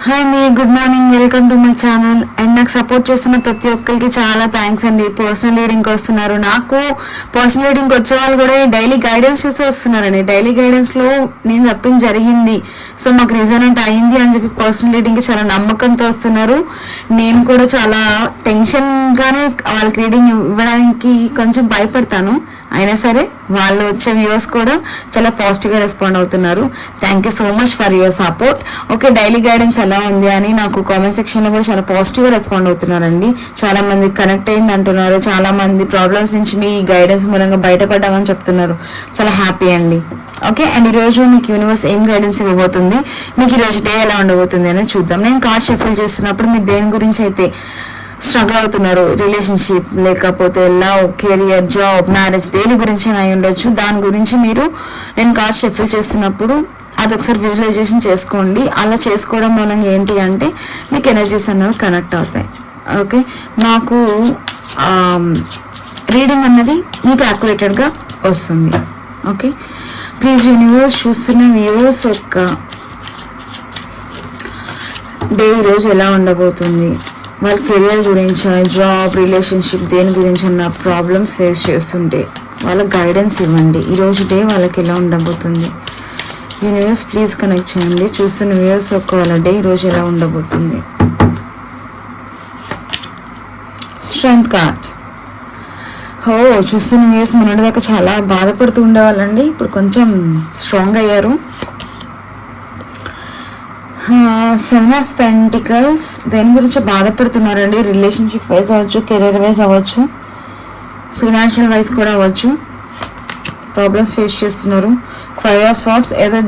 Hi me good morning, welcome to my channel. And నాకు support చేస్తున్న ప్రతి ఒక్కరికి చాలా థ్యాంక్స్ అండి. పర్సనల్ రీడింగ్కి వస్తున్నారు, నాకు పర్సనల్ రీడింగ్కి వచ్చే వాళ్ళు కూడా డైలీ గైడెన్స్ చూసి వస్తున్నారండి. డైలీ గైడెన్స్లో నేను చెప్పింది జరిగింది, సో మాకు రిజల్ట్ అయింది అని చెప్పి పర్సనల్ రీడింగ్కి చాలా నమ్మకంతో వస్తున్నారు. నేను కూడా చాలా టెన్షన్గానే వాళ్ళకి రీడింగ్ ఇవ్వడానికి కొంచెం భయపడతాను, అయినా సరే వాళ్ళు వచ్చే వ్యూవర్స్ కూడా చాలా పాజిటివ్గా రెస్పాండ్ అవుతున్నారు. Thank you so much for your support. Okay, daily guidance ఎలా ఉంది అని నాకు కామెంట్ సెక్షన్లో కూడా చాలా పాజిటివ్గా రెస్పాండ్ అవుతున్నారండి. చాలా మంది కనెక్ట్ అయింది అంటున్నారు, చాలా మంది ప్రాబ్లమ్స్ నుంచి మీ గైడెన్స్ మూలంగా బయటపడ్డామని చెప్తున్నారు. చాలా హ్యాపీ అండి. ఓకే, అండ్ ఈరోజు మీకు యూనివర్స్ ఏం గైడెన్స్ ఇవ్వబోతుంది, మీకు ఈరోజు డే ఎలా ఉండబోతుంది అనేది చూద్దాం. నేను కార్డ్ షఫల్ చేస్తున్నప్పుడు మీరు దేని గురించి అయితే స్ట్రగుల్ అవుతున్నారు, రిలేషన్షిప్ లేకపోతే లవ్, కెరియర్, జాబ్, మ్యారేజ్, దేని గురించి అయి ఉండొచ్చు, దాని గురించి మీరు నేను కార్డ్ షఫల్ చేస్తున్నప్పుడు అది ఒకసారి విజువలైజేషన్ చేసుకోండి. అలా చేసుకోవడం మూలంగా ఏంటి అంటే మీకు ఎనర్జీస్ అనేవి కనెక్ట్ అవుతాయి. ఓకే, నాకు రీడింగ్ అన్నది మీకు యాక్యురేటెడ్గా వస్తుంది. ఓకే, ప్లీజ్ యూనివర్స్ చూస్తున్న వ్యూవర్స్ యొక్క డే ఈరోజు ఎలా ఉండబోతుంది, వాళ్ళ కెరియర్ గురించి, జాబ్, రిలేషన్షిప్, దేని గురించి అన్న ప్రాబ్లమ్స్ ఫేస్ చేస్తుంటే వాళ్ళకి గైడెన్స్ ఇవ్వండి. ఈరోజు డే వాళ్ళకి ఎలా ఉండబోతుంది. యూనివర్స్ ప్లీజ్ కనెక్ట్ చేయండి. చూస్తున్న వ్యూవర్స్ యొక్క వాళ్ళ డే ఈరోజు ఎలా ఉండబోతుంది. Strength card. చూస్తున్న వ్యూవర్స్ మొన్నటిదాకా చాలా బాధపడుతూ ఉండేవాళ్ళండి, ఇప్పుడు కొంచెం స్ట్రాంగ్ అయ్యారు. 7 ఆఫ్ పెంటికల్స్. దేని గురించి బాధపడుతున్నారండి, రిలేషన్షిప్ వైజ్ అవ్వచ్చు, కెరీర్ వైజ్ అవ్వచ్చు, ఫినాన్షియల్ వైజ్ కూడా అవ్వచ్చు, ప్రాబ్లమ్స్ ఫేస్ చేస్తున్నారు. 5 ఆఫ్ సార్ట్స్. ఏదో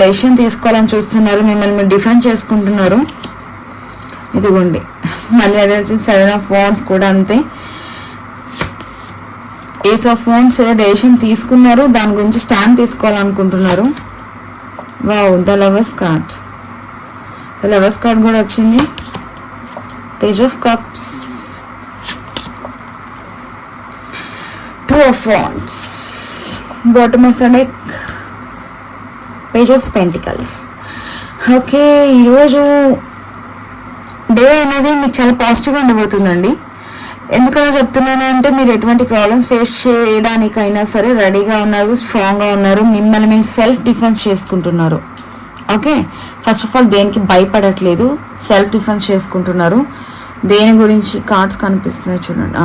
డెసిషన్ తీసుకోవాలని చూస్తున్నారు, మిమ్మల్ని మీరు డిఫెండ్ చేసుకుంటున్నారు. ఇదిగోండి మళ్ళీ అదే వచ్చింది 7 ఆఫ్ వాండ్స్ కూడా అంతే. Ace of wands. ఏదో డెసిషన్ తీసుకున్నారు, దాని గురించి స్టాండ్ తీసుకోవాలనుకుంటున్నారు. Wow, the lovers card. Lovers card కూడా వచ్చింది. Page of cups, 2 of wands, bottom of the deck, page of pentacles. Okay, ఈరోజు డే అనేది మీకు చాలా పాజిటివ్గా ఉండబోతుందండి. ఎందుకలా చెప్తున్నాను అంటే మీరు ఎటువంటి ప్రాబ్లమ్స్ ఫేస్ చేయడానికైనా సరే రెడీగా ఉన్నారు, స్ట్రాంగ్గా ఉన్నారు, మిమ్మల్ని మీరు సెల్ఫ్ డిఫెన్స్ చేసుకుంటున్నారు. ఓకే, ఫస్ట్ ఆఫ్ ఆల్ దేనికి భయపడట్లేదు, సెల్ఫ్ డిఫెన్స్ చేసుకుంటున్నారు. దేని గురించి కార్డ్స్ కనిపిస్తున్నాయి చూడండి,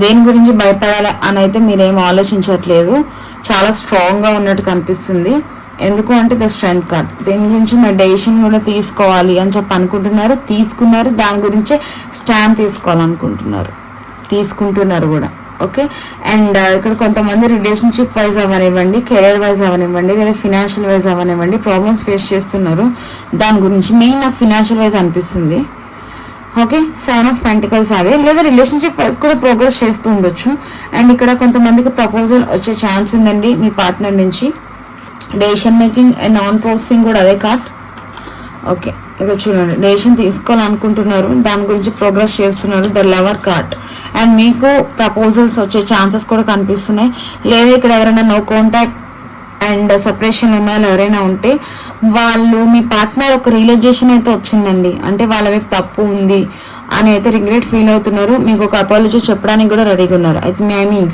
దేని గురించి భయపడాలి అని అయితే మీరేం ఆలోచించట్లేదు, చాలా స్ట్రాంగ్గా ఉన్నట్టు కనిపిస్తుంది. ఎందుకు అంటే ద స్ట్రెంగ్త్ కార్డ్. దేని గురించి మీరు డెసిషన్ కూడా తీసుకోవాలి అని చెప్పి అనుకుంటున్నారు, తీసుకున్నారు, దాని గురించే స్టాండ్ తీసుకోవాలనుకుంటున్నారు, తీసుకుంటున్నారు కూడా. ఓకే, అండ్ ఇక్కడ కొంతమంది రిలేషన్షిప్ వైజ్ అవనివ్వండి, కెరీర్ వైజ్ అవనివ్వండి, లేదా ఫినాన్షియల్ వైజ్ అవనివ్వండి, ప్రాబ్లమ్స్ ఫేస్ చేస్తున్నారు. దాని గురించి మెయిన్ నాకు ఫినాన్షియల్ వైజ్ అనిపిస్తుంది. ఓకే, 7 ఆఫ్ పెంటికల్స్ అదే, లేదా రిలేషన్షిప్ వైజ్ కూడా ప్రోగ్రెస్ చేస్తూ ఉండొచ్చు. అండ్ ఇక్కడ కొంతమందికి ప్రపోజల్ వచ్చే ఛాన్స్ ఉందండి మీ పార్ట్నర్ నుంచి. Decision making and non processing కూడా అదే కార్డ్. ఓకే, ఇక చూడండి, డెసిషన్ తీసుకోవాలనుకుంటున్నారు, దాని గురించి ప్రోగ్రెస్ చేస్తున్నారు, ద లవర్ కార్డ్. అండ్ మీకు ప్రపోజల్స్ వచ్చే ఛాన్సెస్ కూడా కనిపిస్తున్నాయి. లేదా ఇక్కడ ఎవరైనా నో కాంటాక్ట్ అండ్ సపరేషన్ ఉన్న వాళ్ళు ఎవరైనా ఉంటే వాళ్ళు, మీ పార్ట్నర్ ఒక రియలైజేషన్ అయితే వచ్చిందండి, అంటే వాళ్ళ వైపు తప్పు ఉంది అని అయితే రిగ్రెట్ ఫీల్ అవుతున్నారు. మీకు ఒక అపాలజీ చెప్పడానికి కూడా రెడీగా ఉన్నారు. అయితే ఐ మీన్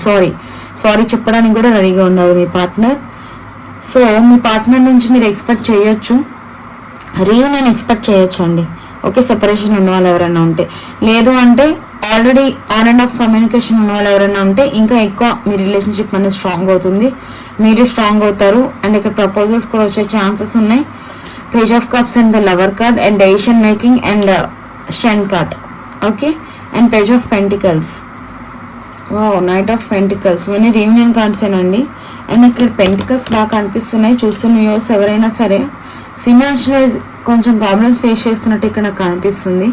సారీ చెప్పడానికి కూడా రెడీగా ఉన్నారు మీ పార్ట్నర్. సో మీ పార్ట్నర్ నుంచి మీరు ఎక్స్పెక్ట్ చేయొచ్చు, రీయూనియన్ ఎక్స్పెక్ట్ చేయొచ్చు అండి. ఓకే, సెపరేషన్ ఉన్న వాళ్ళు ఎవరైనా ఉంటే, లేదు అంటే already on and of communication ఉన్న వాళ్ళు ఎవరైనా ఉంటే ఇంకా ఎక్కువ మీ రిలేషన్షిప్ అనేది స్ట్రాంగ్ అవుతుంది, మీరు స్ట్రాంగ్ అవుతారు. అండ్ ఇక్కడ ప్రపోజల్స్ కూడా వచ్చే ఛాన్సెస్ ఉన్నాయి. Page of cups and the lover card and decision making and strength card. Okay, and page of pentacles. Knight of pentacles. ఇవన్నీ రీయూనియన్ కార్డ్సేనండి. అండ్ ఇక్కడ పెంటికల్స్ బాగా కనిపిస్తున్నాయి. చూస్తున్న వ్యూవర్స్ ఎవరైనా సరే ఫినాన్షియల్ వైజ్ కొంచెం ప్రాబ్లమ్స్ ఫేస్ చేస్తున్నట్టు ఇక్కడ నాకు కనిపిస్తుంది.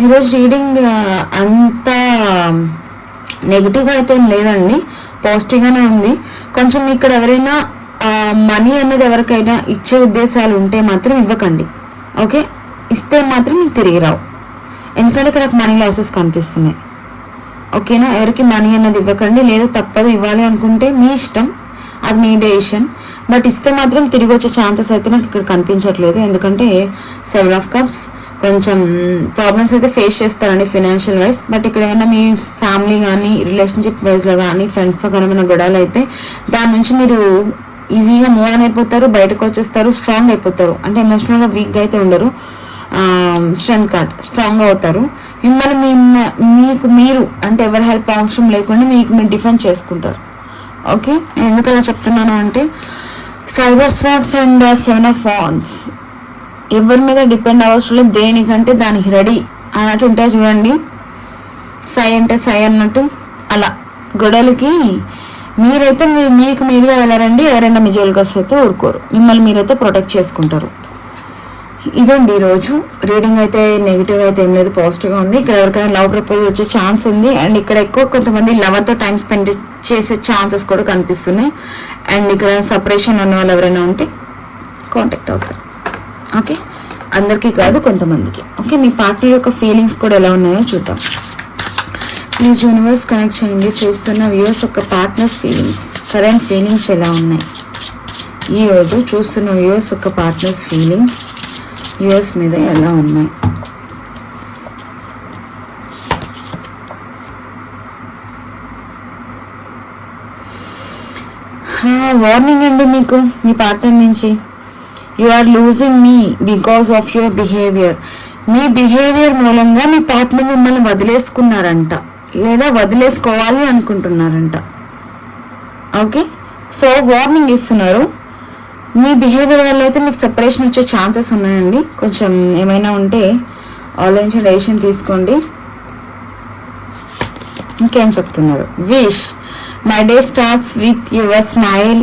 ఈరోజు రీడింగ్ అంత నెగిటివ్గా అయితే లేదండి, పాజిటివ్గానే ఉంది. కొంచెం ఇక్కడ ఎవరైనా మనీ అనేది ఎవరికైనా ఇచ్చే ఉద్దేశాలు ఉంటే మాత్రం ఇవ్వకండి. ఓకే, ఇస్తే మాత్రం మీకు తిరిగి రావు, ఎందుకంటే ఇక్కడ మనీ లాసెస్ కనిపిస్తున్నాయి. ఓకేనా, ఎవరికి మనీ అన్నది ఇవ్వకండి, లేదు తప్పదు ఇవ్వాలి అనుకుంటే మీ ఇష్టం, అది మీ డెసిషన్. బట్ ఇస్తే మాత్రం తిరిగి వచ్చే ఛాన్సెస్ అయితే నాకు ఇక్కడ కనిపించట్లేదు. ఎందుకంటే 7 ఆఫ్ కప్స్ కొంచెం ప్రాబ్లమ్స్ అయితే ఫేస్ చేస్తారండి ఫినాన్షియల్ వైజ్. బట్ ఇక్కడ ఏమైనా మీ ఫ్యామిలీ కానీ రిలేషన్షిప్ వైజ్లో కానీ ఫ్రెండ్స్తో కానీ ఏమైనా గొడవలు అయితే దాని నుంచి మీరు ఈజీగా మూవ్ ఆన్ అయిపోతారు, బయటకు వచ్చేస్తారు, స్ట్రాంగ్ అయిపోతారు. అంటే ఎమోషనల్గా వీక్గా అయితే ఉండరు. స్ట్రెంత్ కార్డ్ స్ట్రాంగ్ అవుతారు. మిమ్మల్ని మీకు మీరు అంటే ఎవరి హెల్ప్ అవసరం లేకుండా మీకు మీరు డిఫెండ్ చేసుకుంటారు. ఓకే, నేను ఎందుకు అలా చెప్తున్నాను అంటే 5 of swords and 7 of wands ఎవరి మీద డిపెండ్ అవసరం లేదు, దేనికంటే దానికి రెడీ అన్నట్టు ఉంటాయి చూడండి. సై అంటే సై అన్నట్టు అలా గొడవలకి మీరైతే మీకు మీరుగా వెళ్ళారండి. ఎవరైనా మీ జోలికి వస్తే అయితే ఊరుకోరు, మిమ్మల్ని మీరైతే ప్రొటెక్ట్ చేసుకుంటారు. ఇదండి ఈరోజు రీడింగ్. అయితే నెగిటివ్గా అయితే ఏం లేదు, పాజిటివ్గా ఉంది. ఇక్కడ ఎవరికైనా లవ్ ప్రపోజల్ వచ్చే ఛాన్స్ ఉంది. అండ్ ఇక్కడ ఎక్కువ కొంతమంది లవర్తో టైం స్పెండ్ చేసే ఛాన్సెస్ కూడా కనిపిస్తున్నాయి. అండ్ ఇక్కడ సపరేషన్ ఉన్న వాళ్ళు ఎవరైనా ఉంటే కాంటాక్ట్ అవుతారు. ఓకే, అందరికీ కాదు కొంతమందికి. ఓకే, మీ పార్ట్నర్ యొక్క ఫీలింగ్స్ కూడా ఎలా ఉన్నాయో చూద్దాం. ప్లీజ్ యూనివర్స్ కనెక్ట్ చేయండి. చూస్తున్న వ్యూవర్స్ యొక్క పార్ట్నర్స్ ఫీలింగ్స్, కరెంట్ ఫీలింగ్స్ ఎలా ఉన్నాయి ఈరోజు. చూస్తున్న వ్యూవర్స్ యొక్క పార్ట్నర్స్ ఫీలింగ్స్ వ్యూవర్స్ మీద ఎలా ఉన్నాయి. వార్నింగ్ అండి మీకు మీ పార్ట్నర్ నుంచి. యు ఆర్ లూజింగ్ మీ బికాస్ ఆఫ్ యువర్ బిహేవియర్. మీ బిహేవియర్ మూలంగా మీ పార్ట్నర్ మిమ్మల్ని వదిలేసుకున్నారంట, లేదా వదిలేసుకోవాలి అనుకుంటున్నారంట. ఓకే, సో వార్నింగ్ ఇస్తున్నారు. మీ బిహేవియర్ వల్ల అయితే మీకు సెపరేషన్ వచ్చే ఛాన్సెస్ ఉన్నాయండి. కొంచెం ఏమైనా ఉంటే ఆలోచించి డెసిషన్ తీసుకోండి. ఇంకేం చెప్తున్నారు. Wish my day starts with your smile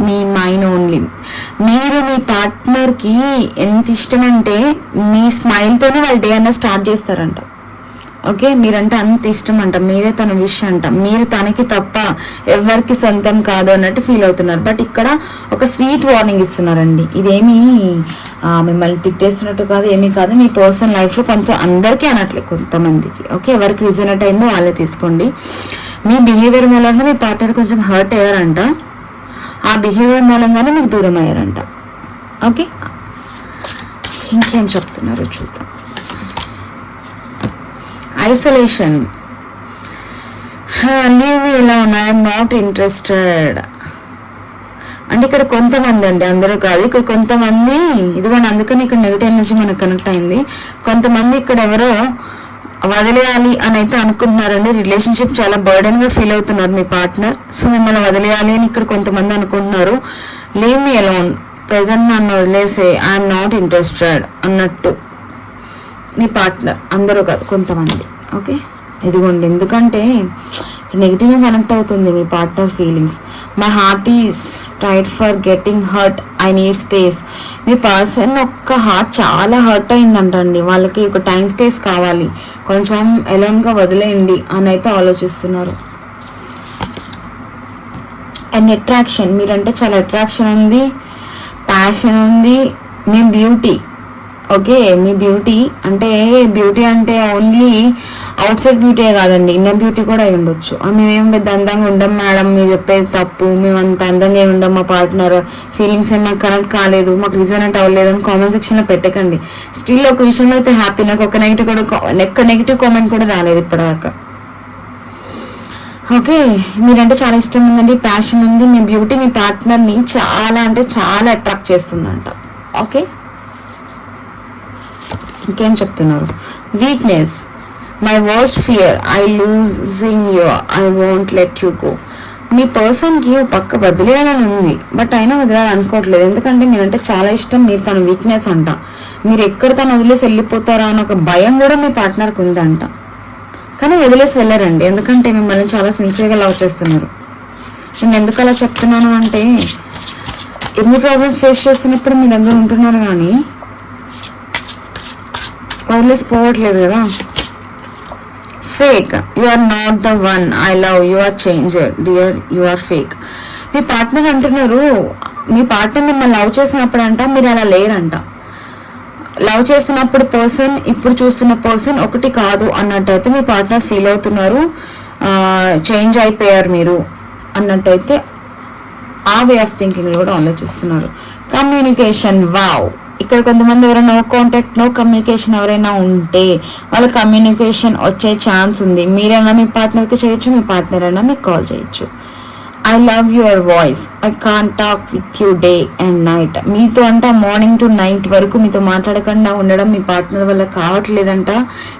మీ మైన్ ఓన్లీ. మీరు మీ పార్ట్నర్కి ఎంత ఇష్టం అంటే మీ స్మైల్తోనే వాళ్ళ డే అన్న స్టార్ట్ చేస్తారంట. ఓకే, మీరంటే అంత ఇష్టం అంట, మీరే తన విష్ అంట, మీరు తనకి తప్ప ఎవరికి సొంతం కాదు అన్నట్టు ఫీల్ అవుతున్నారు. బట్ ఇక్కడ ఒక స్వీట్ వార్నింగ్ ఇస్తున్నారండి. ఇదేమీ మిమ్మల్ని తిట్టేస్తున్నట్టు కాదు, ఏమీ కాదు. మీ పర్సనల్ లైఫ్లో కొంచెం అందరికీ అనట్లేదు, కొంతమందికి. ఓకే, ఎవరికి రిజనెట్ అయిందో వాళ్ళే తీసుకోండి. మీ బిహేవియర్ మూలంగా మీ పార్ట్నర్ కొంచెం హర్ట్ అయ్యారంట, ఆ బిహేవియర్ మూలంగానే మీకు దూరం అయ్యారంట. ఓకే, ఇంకేం చెప్తున్నారు చూద్దాం. ఐసోలేషన్, లీవ్ మీ ఎలా ఉన్నా, ఐఎమ్ నాట్ ఇంట్రెస్టెడ్ అంటే ఇక్కడ కొంతమంది అండి, అందరూ కాదు. ఇక్కడ కొంతమంది ఇదిగోండి, అందుకని ఇక్కడ నెగిటివ్ ఎనర్జీ మనకు కనెక్ట్ అయింది. కొంతమంది ఇక్కడ ఎవరో వదిలేయాలి అని అయితే అనుకుంటున్నారండి. రిలేషన్షిప్ చాలా బర్డెన్గా ఫీల్ అవుతున్నారు మీ పార్ట్నర్. సో మిమ్మల్ని వదిలేయాలి అని ఇక్కడ కొంతమంది అనుకుంటున్నారు. లీవ్ మీ అలోన్, ప్రెజెంట్ నన్ను వదిలేసే, ఐఎమ్ నాట్ ఇంట్రెస్టెడ్ అన్నట్టు మీ పార్ట్నర్. అందరూ కాదు, కొంతమంది. ఓకే, ఇదిగోండి, ఎందుకంటే నెగిటివ్గా కనెక్ట్ అవుతుంది మీ partner feelings. My heart is tight for getting hurt, I need space. మీ పర్సన్ ఒక్క హార్ట్ చాలా హర్ట్ అయిందంటండి, వాళ్ళకి ఒక టైం స్పేస్ కావాలి, కొంచెం ఎలోన్గా వదిలేయండి అని అయితే ఆలోచిస్తున్నారు. అండ్ అట్రాక్షన్, మీరంటే చాలా అట్రాక్షన్ ఉంది, ప్యాషన్ ఉంది. మీ బ్యూటీ, ఓకే, మీ బ్యూటీ అంటే ఓన్లీ అవుట్ సైడ్ బ్యూటీ కాదండి, ఇన్నర్ బ్యూటీ కూడా అయి ఉండొచ్చు. మేమేం పెద్ద అందంగా ఉండం మేడం, మీరు చెప్పేది తప్పు, మేము అంత అందంగా ఏమి ఉండం, మా పార్ట్నర్ ఫీలింగ్స్ ఏం మాకు కనెక్ట్ కాలేదు, మాకు రిజనెంట్ అవ్వలేదు అని కామెంట్ సెక్షన్లో పెట్టకండి. స్టిల్ ఒక విషయంలో అయితే హ్యాపీ, నాకు ఒక నెగిటివ్ కామెంట్ కూడా రాలేదు ఇప్పటిదాకా. ఓకే, మీరంటే చాలా ఇష్టం ఉందండి, ప్యాషన్ ఉంది. మీ బ్యూటీ మీ పార్ట్నర్ని చాలా అంటే చాలా అట్రాక్ట్ చేస్తుందంట. ఓకే, ఇంకేం చెప్తున్నారు. Weakness, my worst fear, I losing you, I won't let you go. మీ పర్సన్కి పక్క వదిలేయాలని ఉంది, బట్ అయినా వదిలేయాలని అనుకోవట్లేదు. ఎందుకంటే మీరంటే చాలా ఇష్టం, మీరు తన వీక్నెస్ అంట. మీరు ఎక్కడ తను వదిలేసి వెళ్ళిపోతారా అని ఒక భయం కూడా మీ పార్ట్నర్కి ఉందంట. కానీ వదిలేసి వెళ్ళారండి, ఎందుకంటే మిమ్మల్ని చాలా సిన్సియర్గా లవ్ చేస్తున్నారు. నేను ఎందుకు అలా చెప్తున్నాను అంటే ఎన్ని ప్రాబ్లమ్స్ ఫేస్ చేస్తున్నప్పుడు మీ దగ్గర ఉంటున్నారు, కానీ వదిలేసి పోవట్లేదు కదా. Fake, you are not the one I love, you are changer dear, you are fake. మీ పార్ట్నర్ అంటున్నారు, మీ పార్ట్నర్ మిమ్మల్ని లవ్ చేసినప్పుడు అంట మీరు అలా లేరంట. లవ్ చేసినప్పుడు పర్సన్, ఇప్పుడు చూస్తున్న పర్సన్ ఒకటి కాదు అన్నట్టయితే మీ పార్ట్నర్ ఫీల్ అవుతున్నారు. చేంజ్ అయిపోయారు మీరు అన్నట్టయితే ఆ వే ఆఫ్ థింకింగ్లో కూడా ఆలోచిస్తున్నారు. Communication, wow. ఇక్కడ కొంతమంది ఎవరైనా నో కాంటాక్ట్, నో కమ్యూనికేషన్ ఎవరైనా ఉంటే వాళ్ళ కమ్యూనికేషన్ వచ్చే ఛాన్స్ ఉంది. మీరైనా మీ పార్ట్నర్కి చేయొచ్చు, మీ పార్ట్నర్ అయినా మీకు కాల్ చేయొచ్చు. I love your voice, I can't talk with you day and night. మీతో అంట మార్నింగ్ టు నైట్ వరకు మీతో మాట్లాడకుండా ఉండడం మీ పార్ట్నర్ వల్ల కావట్లేదంట.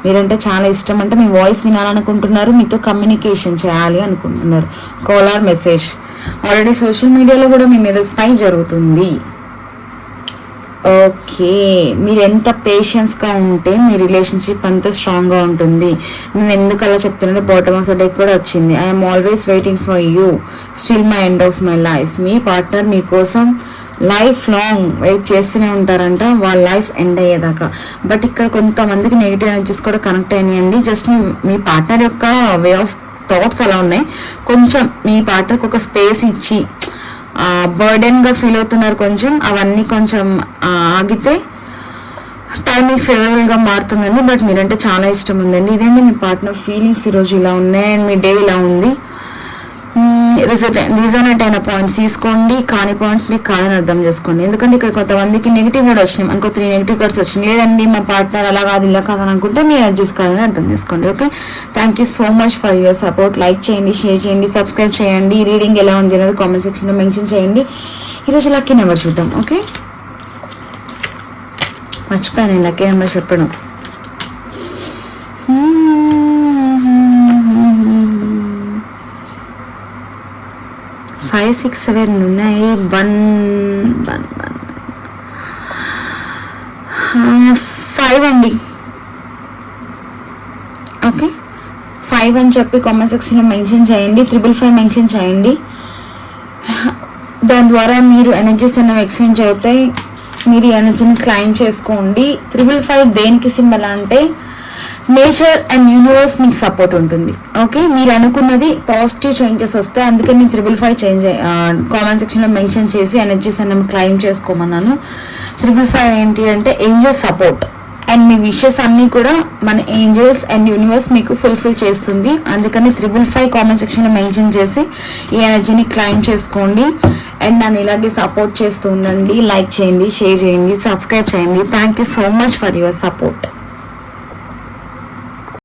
మీరంటే చాలా ఇష్టం అంట, మీ వాయిస్ వినాలనుకుంటున్నారు, మీతో కమ్యూనికేషన్ చేయాలి అనుకుంటున్నారు. Call or message. Already social మీడియాలో కూడా మీ మీద స్పై జరుగుతుంది. ఓకే, మీరు ఎంత పేషెన్స్గా ఉంటే మీ రిలేషన్షిప్ అంత స్ట్రాంగ్గా ఉంటుంది. నేను ఎందుకు అలా చెప్తున్నాను, బాటమ్ ఆఫ్ ద డెక్ కూడా వచ్చింది. I'm always waiting for you, still my end of my life. Me partner మీకోసం లైఫ్ లాంగ్ వెయిట్ చేస్తూనే ఉంటారంట, వాళ్ళ లైఫ్ ఎండ్ అయ్యేదాకా. బట్ ఇక్కడ కొంతమందికి నెగిటివ్ ఎనర్జీస్ కూడా కనెక్ట్ అయినాయండి. జస్ట్ మీ పార్ట్నర్ యొక్క వే ఆఫ్ థాట్స్ అలా ఉన్నాయి. కొంచెం మీ పార్ట్నర్కి ఒక స్పేస్ ఇచ్చి బర్డెన్గా ఫీల్ అవుతున్నారు కొంచెం, అవన్నీ కొంచెం ఆగితే టైం మీకు ఫేవరబుల్గా మారుతుందండి. బట్ మీరంటే చాలా ఇష్టం ఉందండి. ఇదండి మీ పార్ట్నర్ ఫీలింగ్స్ ఈరోజు ఇలా ఉన్నాయి అండ్ మీ డే ఇలా ఉంది. రీజనేట్ అయిన పాయింట్స్ తీసుకోండి, కాని పాయింట్స్ మీకు కాదని అర్థం చేసుకోండి. ఎందుకంటే ఇక్కడ కొంతమందికి నెగిటివ్ కూడా వచ్చినాయి, ఇంకో 3 నెగిటివ్ కార్డ్స్ వచ్చినాయి. లేదండి మా పార్ట్నర్ అలా కాదు ఇలా కాదని అనుకుంటే మీ అడ్జస్ట్ కాదని అర్థం చేసుకోండి. Okay, thank you so much for your support. Like చేయండి, షేర్ చేయండి, సబ్స్క్రైబ్ చేయండి. రీడింగ్ ఎలా ఉంది అనేది కామెంట్ సెక్షన్లో మెన్షన్ చేయండి. ఈరోజు లక్కీ నెంబర్ చూద్దాం. ఓకే, మర్చిపోయాను లక్కీ నెంబర్ చెప్పడం. 5, 6, 7 ఉన్నాయి. 5 అండి. ఓకే, 5 అని చెప్పి కామెంట్ సెక్షన్లో మెన్షన్ చేయండి. 555 మెన్షన్ చేయండి. దాని ద్వారా మీరు ఎనర్జీస్ అనేవి ఎక్స్చేంజ్ అవుతాయి. మీరు ఈ ఎనర్జీని క్లైమ్ చేసుకోండి. 555 దేనికి సింబల్ అంటే నేచర్ అండ్ యూనివర్స్ మీకు సపోర్ట్ ఉంటుంది. ఓకే, మీరు అనుకున్నది పాజిటివ్ చేంజెస్ వస్తాయి. అందుకే నేను 555 చేంజ్ కామెంట్ సెక్షన్లో మెన్షన్ చేసి ఎనర్జీస్ అన్ని క్లైమ్ చేసుకోమన్నాను. 555 ఏంటి అంటే angels support and me wishes అన్నీ కూడా మన ఏంజల్స్ అండ్ యూనివర్స్ మీకు ఫుల్ఫిల్ చేస్తుంది. అందుకని 555 కామెంట్ సెక్షన్లో మెన్షన్ చేసి ఈ ఎనర్జీని క్లైమ్ చేసుకోండి. అండ్ నన్ను ఇలాగే సపోర్ట్ చేస్తూ ఉండండి. లైక్ చేయండి, షేర్ చేయండి, సబ్స్క్రైబ్ చేయండి. Thank you so much for your support.